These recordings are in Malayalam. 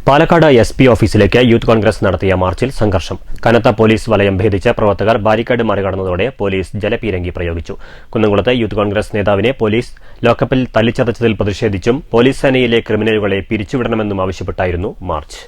പാലക്കാട് SP ഓഫീസിലേക്ക് യൂത്ത് കോൺഗ്രസ് നടത്തിയ മാർച്ചിൽ സംഘർഷം. കനത്ത പോലീസ് വലയം ഭേദിച്ച പ്രവർത്തകർ ബാരിക്കേഡ് മറികടന്നതോടെ പോലീസ് ജലപീരങ്കി പ്രയോഗിച്ചു. കുന്നംകുളത്ത് യൂത്ത് കോൺഗ്രസ് നേതാവിനെ പോലീസ് ലോക്കപ്പിൽ തല്ലിച്ചതച്ചതിൽ പ്രതിഷേധിച്ചും പോലീസ് സേനയിലെ ക്രിമിനലുകളെ പിരിച്ചുവിടണമെന്നും ആവശ്യപ്പെട്ടായിരുന്നു മാർച്ച്.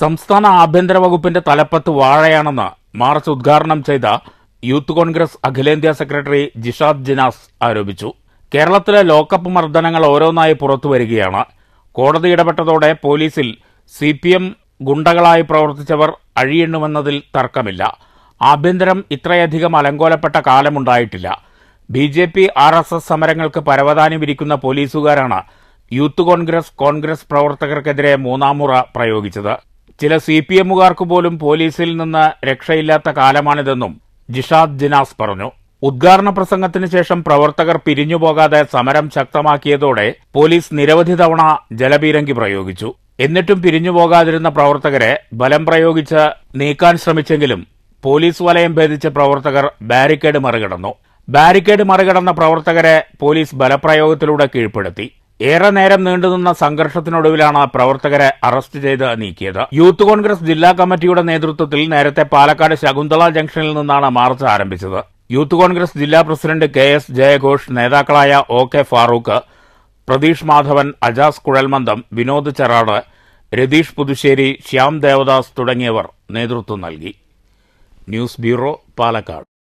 സംസ്ഥാന ആഭ്യന്തര വകുപ്പിന്റെ തലപ്പത്ത് വാഴയാണെന്ന് മാർച്ച് ഉദ്ഘാടനം ചെയ്ത യൂത്ത് കോൺഗ്രസ് അഖിലേന്ത്യാ സെക്രട്ടറി ജിഷാദ് ജിനാസ് ആരോപിച്ചു. കേരളത്തിലെ ലോക്കപ്പ് മർദ്ദനങ്ങൾ ഓരോന്നായി പുറത്തുവരികയാണ്. കോടതി ഇടപെട്ടതോടെ പോലീസിൽ CPM ഗുണ്ടകളായി പ്രവർത്തിച്ചവർ അഴിയെണ്ണുമെന്നതിൽ തർക്കമില്ല. ആഭ്യന്തരം ഇത്രയധികം അലങ്കോലപ്പെട്ട കാലമുണ്ടായിട്ടില്ല. BJP RSS സമരങ്ങൾക്ക് പരവതാനി വിരിക്കുന്ന പോലീസുകാരാണ് യൂത്ത് കോൺഗ്രസ് പ്രവർത്തകർക്കെതിരെ മൂന്നാമുറ പ്രയോഗിച്ചത്. ചില CPMകാർക്ക് പോലും പോലീസിൽ നിന്ന് രക്ഷയില്ലാത്ത കാലമാണിതെന്നും ജിഷാദ് ജിനാസ് പറഞ്ഞു. ഉദ്ഘാടന പ്രസംഗത്തിന് ശേഷം പ്രവർത്തകർ പിരിഞ്ഞുപോകാതെ സമരം ശക്തമാക്കിയതോടെ പോലീസ് നിരവധി തവണ ജലപീരങ്കി പ്രയോഗിച്ചു. എന്നിട്ടും പിരിഞ്ഞുപോകാതിരുന്ന പ്രവർത്തകരെ ബലം പ്രയോഗിച്ച് നീക്കാൻ ശ്രമിച്ചെങ്കിലും പോലീസ് വലയം ഭേദിച്ച പ്രവർത്തകർ ബാരിക്കേഡ് മറികടന്ന പ്രവർത്തകരെ പോലീസ് ബലപ്രയോഗത്തിലൂടെ കീഴ്പ്പെടുത്തി. ഏറെ നേരം നീണ്ടുനിന്ന സംഘർഷത്തിനൊടുവിലാണ് പ്രവർത്തകരെ അറസ്റ്റ് ചെയ്ത് നീക്കിയത്. യൂത്ത് കോൺഗ്രസ് ജില്ലാ കമ്മിറ്റിയുടെ നേതൃത്വത്തിൽ നേരത്തെ പാലക്കാട് ശകുന്തള ജംഗ്ഷനിൽ നിന്നാണ് മാർച്ച് ആരംഭിച്ചത്. യൂത്ത് കോൺഗ്രസ് ജില്ലാ പ്രസിഡന്റ് KS ജയഘോഷ്, നേതാക്കളായ OK ഫാറൂഖ്, പ്രതീഷ് മാധവൻ, അജാസ് കുഴൽമന്ദം, വിനോദ് ചെറാട്, രതീഷ് പുതുശ്ശേരി, ശ്യാം ദേവദാസ് തുടങ്ങിയവർ നേതൃത്വം നൽകി. News bureau, Palakkad.